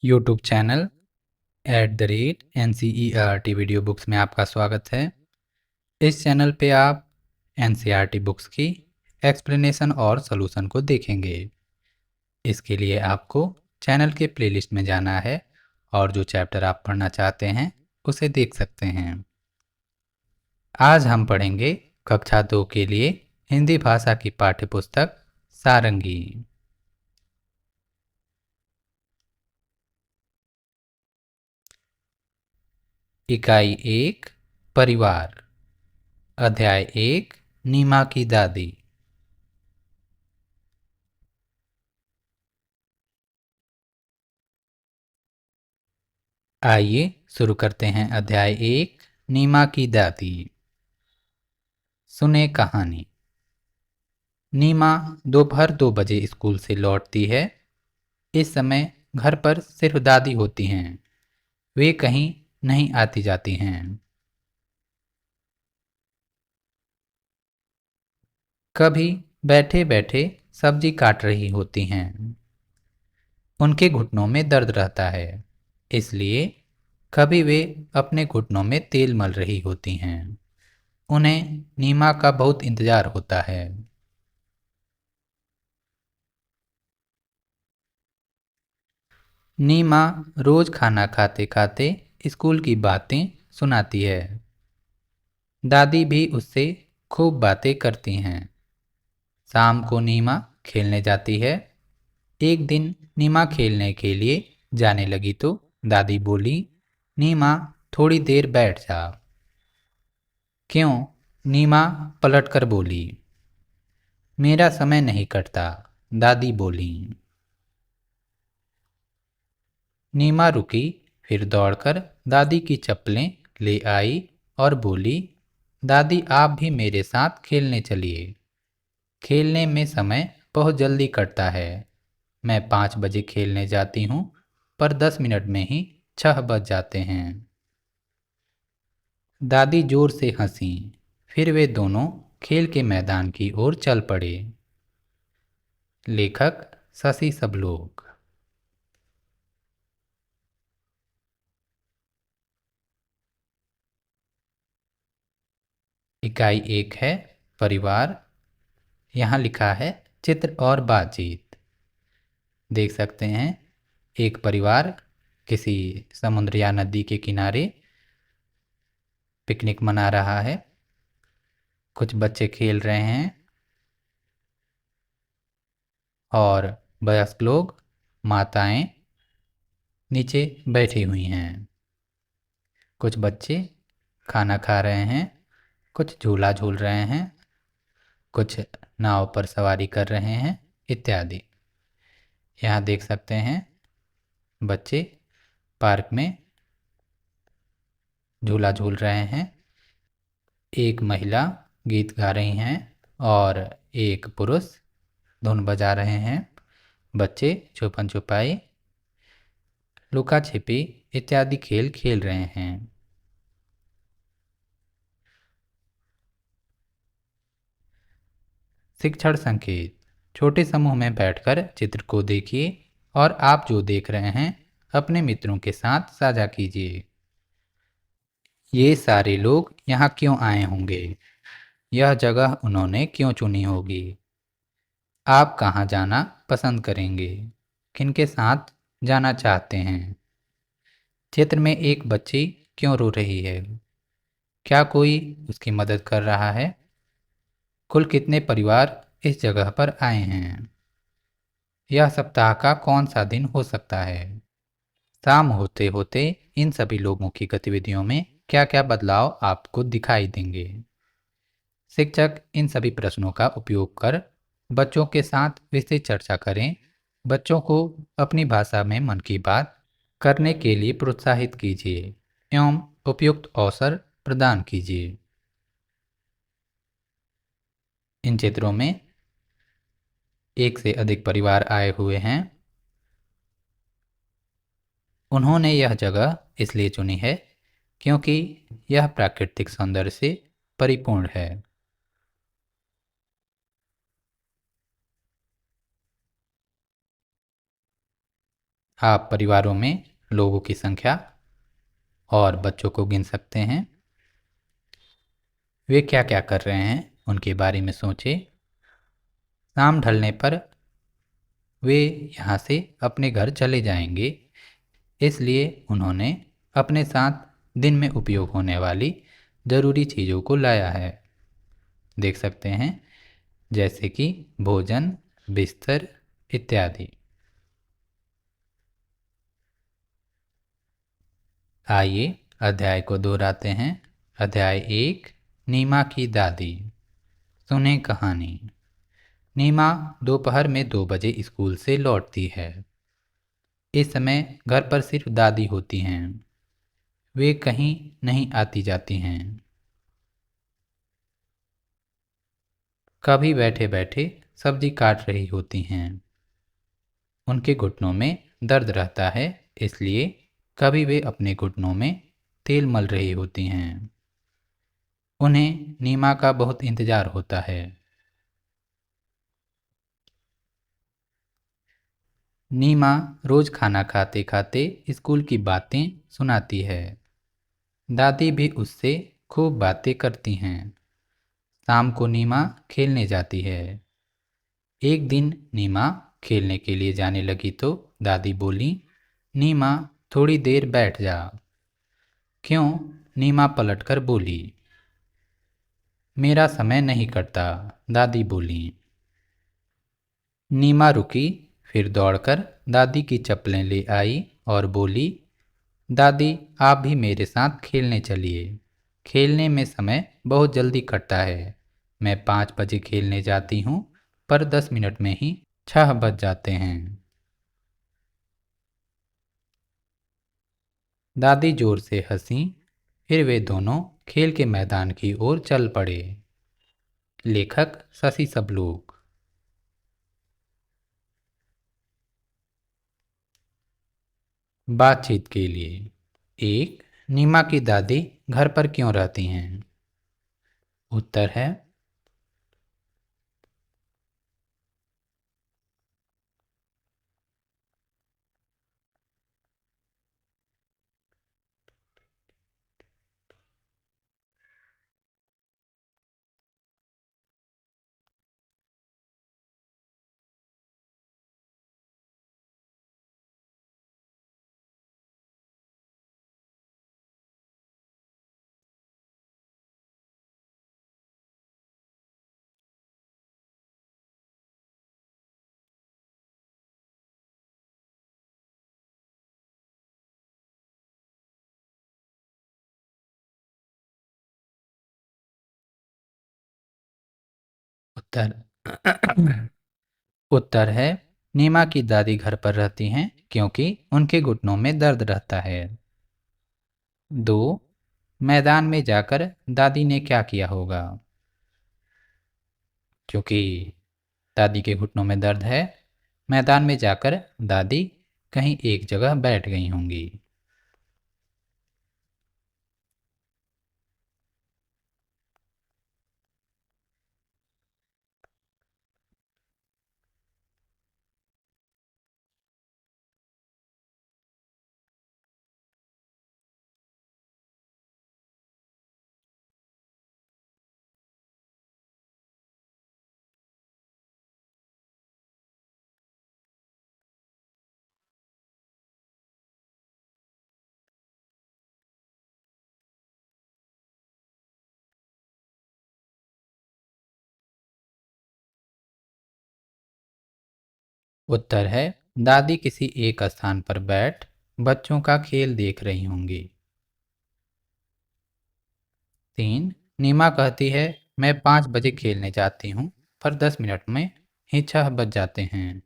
YouTube channel @NCERT video books में आपका स्वागत है। इस चैनल पे आप NCERT बुक्स की एक्सप्लेनेशन और सॉल्यूशन को देखेंगे। इसके लिए आपको चैनल के प्लेलिस्ट में जाना है और जो चैप्टर आप पढ़ना चाहते हैं उसे देख सकते हैं। आज हम पढ़ेंगे कक्षा 2 के लिए हिंदी भाषा की पाठ्यपुस्तक सारंगी। इकाई 1 परिवार, अध्याय 1 नीमा की दादी। आइए शुरू करते हैं अध्याय 1 नीमा की दादी। सुने कहानी। नीमा दोपहर 2 बजे स्कूल से लौटती है। इस समय घर पर सिर्फ दादी होती हैं। वे कहीं नहीं आती जाती हैं। कभी बैठे बैठे सब्जी काट रही होती हैं। उनके घुटनों में दर्द रहता है, इसलिए कभी वे अपने घुटनों में तेल मल रही होती हैं। उन्हें नीमा का बहुत इंतजार होता है। नीमा रोज खाना खाते खाते स्कूल की बातें सुनाती है। दादी भी उससे खूब बातें करती हैं। शाम को नीमा खेलने जाती है। एक दिन नीमा खेलने के लिए जाने लगी तो दादी बोली, नीमा थोड़ी देर बैठ जा। क्यों? नीमा पलट कर बोली। मेरा समय नहीं कटता, दादी बोली। नीमा रुकी, फिर दौड़कर दादी की चप्पलें ले आई और बोली, दादी आप भी मेरे साथ खेलने चलिए। खेलने में समय बहुत जल्दी कटता है। मैं 5 बजे खेलने जाती हूँ, पर 10 मिनट में ही 6 बज जाते हैं। दादी जोर से हंसी। फिर वे दोनों खेल के मैदान की ओर चल पड़े। लेखक शशि सबलोग। इकाई 1 है परिवार। यहाँ लिखा है चित्र और बातचीत। देख सकते हैं एक परिवार किसी समुद्र या नदी के किनारे पिकनिक मना रहा है। कुछ बच्चे खेल रहे हैं और वयस्क लोग, माताएं नीचे बैठी हुई हैं। कुछ बच्चे खाना खा रहे हैं, कुछ झूला झूल रहे हैं, कुछ नाव पर सवारी कर रहे हैं इत्यादि। यहाँ देख सकते हैं बच्चे पार्क में झूला झूल रहे हैं। एक महिला गीत गा रही हैं और एक पुरुष धुन बजा रहे हैं। बच्चे छुपन छुपाई, लुका छिपी इत्यादि खेल खेल रहे हैं। शिक्षण संकेत। छोटे समूह में बैठकर चित्र को देखिए और आप जो देख रहे हैं अपने मित्रों के साथ साझा कीजिए। ये सारे लोग यहाँ क्यों आए होंगे? यह जगह उन्होंने क्यों चुनी होगी? आप कहाँ जाना पसंद करेंगे? किनके साथ जाना चाहते हैं? चित्र में एक बच्ची क्यों रो रही है? क्या कोई उसकी मदद कर रहा है? कुल कितने परिवार इस जगह पर आए हैं? यह सप्ताह का कौन सा दिन हो सकता है? शाम होते होते इन सभी लोगों की गतिविधियों में क्या क्या बदलाव आपको दिखाई देंगे? शिक्षक इन सभी प्रश्नों का उपयोग कर बच्चों के साथ विस्तृत चर्चा करें। बच्चों को अपनी भाषा में मन की बात करने के लिए प्रोत्साहित कीजिए एवं उपयुक्त अवसर प्रदान कीजिए। इन चित्रों में एक से अधिक परिवार आए हुए हैं। उन्होंने यह जगह इसलिए चुनी है क्योंकि यह प्राकृतिक सौंदर्य से परिपूर्ण है। आप परिवारों में लोगों की संख्या और बच्चों को गिन सकते हैं। वे क्या क्या कर रहे हैं उनके बारे में सोचें। शाम ढलने पर वे यहाँ से अपने घर चले जाएंगे, इसलिए उन्होंने अपने साथ दिन में उपयोग होने वाली ज़रूरी चीज़ों को लाया है। देख सकते हैं, जैसे कि भोजन, बिस्तर इत्यादि। आइए अध्याय को दोहराते हैं। अध्याय 1, नीमा की दादी। सुने कहानी। नीमा दोपहर में 2 बजे स्कूल से लौटती है। इस समय घर पर सिर्फ दादी होती हैं। वे कहीं नहीं आती जाती हैं। कभी बैठे बैठे सब्जी काट रही होती हैं। उनके घुटनों में दर्द रहता है, इसलिए कभी वे अपने घुटनों में तेल मल रही होती हैं। उन्हें नीमा का बहुत इंतज़ार होता है। नीमा रोज़ खाना खाते खाते स्कूल की बातें सुनाती है। दादी भी उससे खूब बातें करती हैं। शाम को नीमा खेलने जाती है। एक दिन नीमा खेलने के लिए जाने लगी तो दादी बोली, नीमा थोड़ी देर बैठ जा। क्यों? नीमा पलटकर बोली। मेरा समय नहीं कटता, दादी बोली। नीमा रुकी, फिर दौड़कर दादी की चप्पलें ले आई और बोली, दादी आप भी मेरे साथ खेलने चलिए। खेलने में समय बहुत जल्दी कटता है। मैं 5 बजे खेलने जाती हूँ, पर 10 मिनट में ही 6 बज जाते हैं। दादी जोर से हंसी। फिर वे दोनों खेल के मैदान की ओर चल पड़े। लेखक शशि सबलोग। बातचीत के लिए। 1, नीमा की दादी घर पर क्यों रहती हैं? उत्तर है, उत्तर उत्तर है, नीमा की दादी घर पर रहती हैं क्योंकि उनके घुटनों में दर्द रहता है। 2, मैदान में जाकर दादी ने क्या किया होगा? क्योंकि दादी के घुटनों में दर्द है, मैदान में जाकर दादी कहीं एक जगह बैठ गई होंगी। उत्तर है, दादी किसी एक स्थान पर बैठ बच्चों का खेल देख रही होंगी। 3, नीमा कहती है, मैं 5 बजे खेलने जाती हूँ, पर 10 मिनट में ही 6 बज जाते हैं।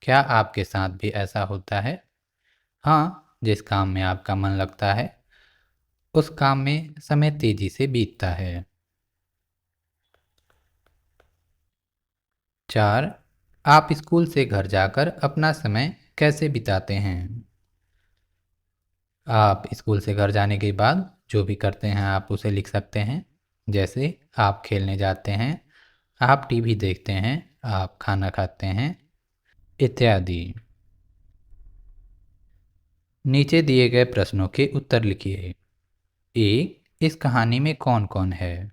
क्या आपके साथ भी ऐसा होता है? हाँ, जिस काम में आपका मन लगता है, उस काम में समय तेजी से बीतता है। 4, आप स्कूल से घर जाकर अपना समय कैसे बिताते हैं? आप स्कूल से घर जाने के बाद जो भी करते हैं आप उसे लिख सकते हैं। जैसे आप खेलने जाते हैं, आप टीवी देखते हैं, आप खाना खाते हैं इत्यादि। नीचे दिए गए प्रश्नों के उत्तर लिखिए। एक, इस कहानी में कौन कौन है?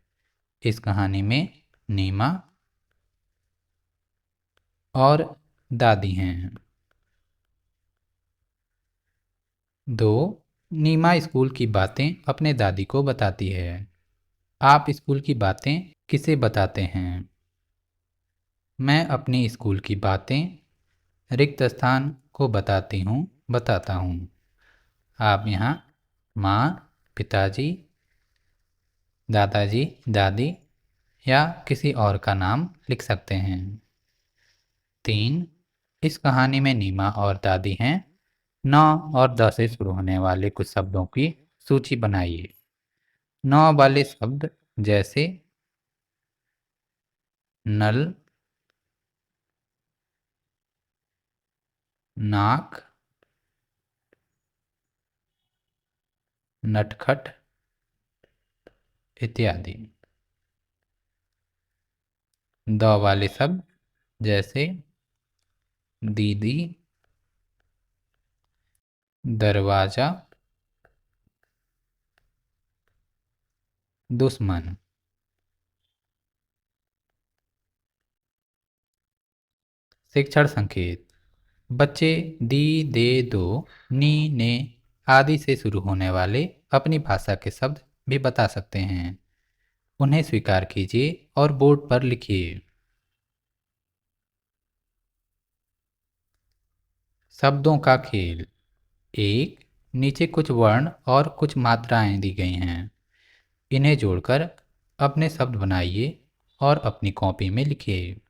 इस कहानी में नीमा और दादी हैं। दो, नीमा स्कूल की बातें अपने दादी को बताती है। आप स्कूल की बातें किसे बताते हैं? मैं अपनी स्कूल की बातें रिक्त स्थान को बताता हूँ। आप यहाँ माँ, पिताजी, दादाजी, दादी या किसी और का नाम लिख सकते हैं। 3, इस कहानी में नीमा और दादी हैं। 9 और 10 से शुरू होने वाले कुछ शब्दों की सूची बनाइए। 9 वाले शब्द जैसे नल, नाक, नटखट इत्यादि। 10 वाले शब्द जैसे दीदी, दरवाजा, दुश्मन। शिक्षण संकेत। बच्चे दी, दे, दो, नी, ने आदि से शुरू होने वाले अपनी भाषा के शब्द भी बता सकते हैं। उन्हें स्वीकार कीजिए और बोर्ड पर लिखिए। शब्दों का खेल। एक, नीचे कुछ वर्ण और कुछ मात्राएं दी गई हैं। इन्हें जोड़कर अपने शब्द बनाइए और अपनी कॉपी में लिखिए।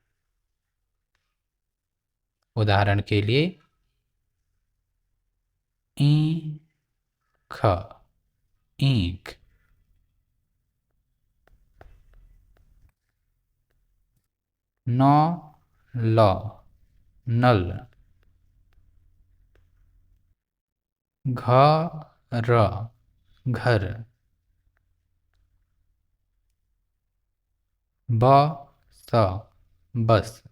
उदाहरण के लिए ईख, ईंक। नौ, ल, नल। घर, घर। बस, बस।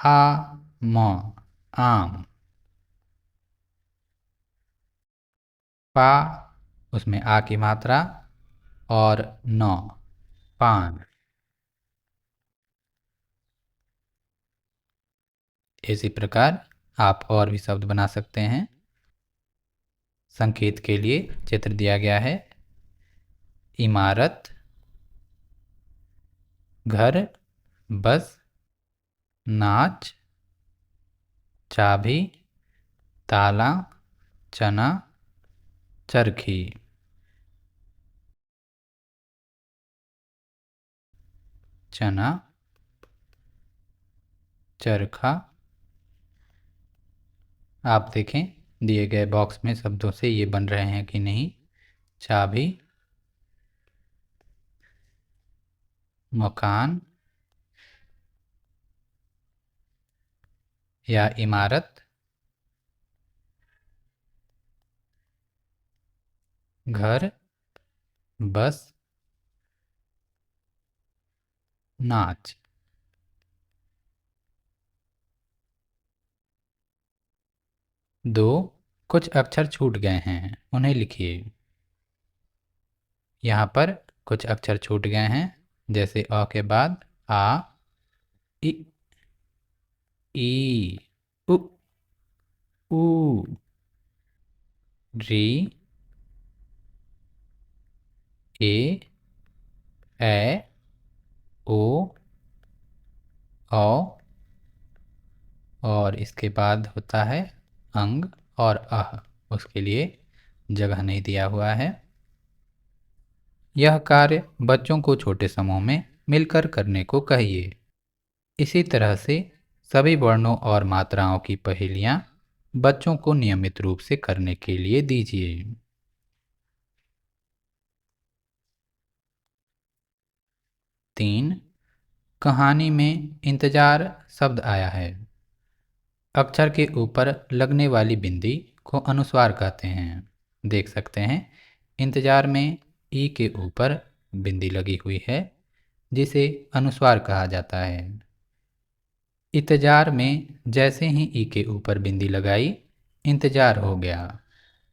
आम, आम। पा, उसमें आ की मात्रा और नौ, पान। इसी प्रकार आप और भी शब्द बना सकते हैं। संकेत के लिए चित्र दिया गया है। इमारत, घर, बस, नाच, चाबी, ताला, चना, चरखी। चना, चरखा। आप देखें दिए गए बॉक्स में शब्दों से ये बन रहे हैं कि नहीं। चाबी, मकान या इमारत, घर, बस, नाच। 2, कुछ अक्षर छूट गए हैं, उन्हें लिखिए। यहाँ पर कुछ अक्षर छूट गए हैं जैसे अ के बाद आ, इ, ई, उ, ऊ, री, ए, ए, ओ, औ, और इसके बाद होता है अंग और अह। उसके लिए जगह नहीं दिया हुआ है। यह कार्य बच्चों को छोटे समूह में मिलकर करने को कहिए। इसी तरह से सभी वर्णों और मात्राओं की पहेलियाँ बच्चों को नियमित रूप से करने के लिए दीजिए। 3, कहानी में इंतजार शब्द आया है। अक्षर के ऊपर लगने वाली बिंदी को अनुस्वार कहते हैं। देख सकते हैं इंतजार में ई के ऊपर बिंदी लगी हुई है जिसे अनुस्वार कहा जाता है। इंतजार में जैसे ही ई के ऊपर बिंदी लगाई, इंतजार हो गया।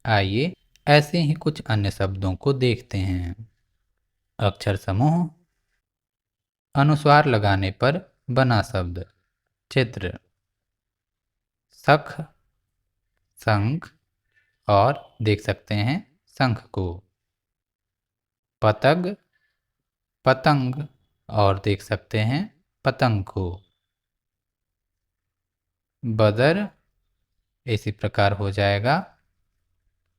आइए ऐसे ही कुछ अन्य शब्दों को देखते हैं। अक्षर समूह। अनुस्वार लगाने पर बना शब्द। चित्र। सख, शंख और देख सकते हैं शंख को। पतंग, पतंग और देख सकते हैं पतंग को। बदर इसी प्रकार हो जाएगा।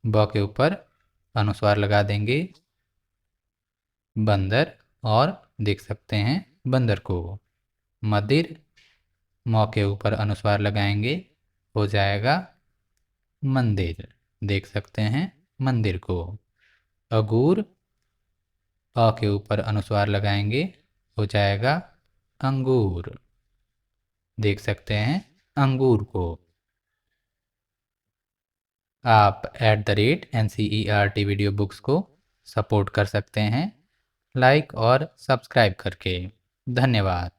ब के ऊपर अनुस्वार लगा देंगे। बंदर और देख सकते हैं बंदर को। मदिर, मौ के ऊपर अनुस्वार लगाएंगे, हो जाएगा मंदिर। देख सकते हैं मंदिर को। अगूर, अ के ऊपर अनुस्वार लगाएंगे, हो जाएगा अंगूर। देख सकते हैं अंगूर को। आप @NCERT वीडियो बुक्स को सपोर्ट कर सकते हैं लाइक और सब्सक्राइब करके। धन्यवाद।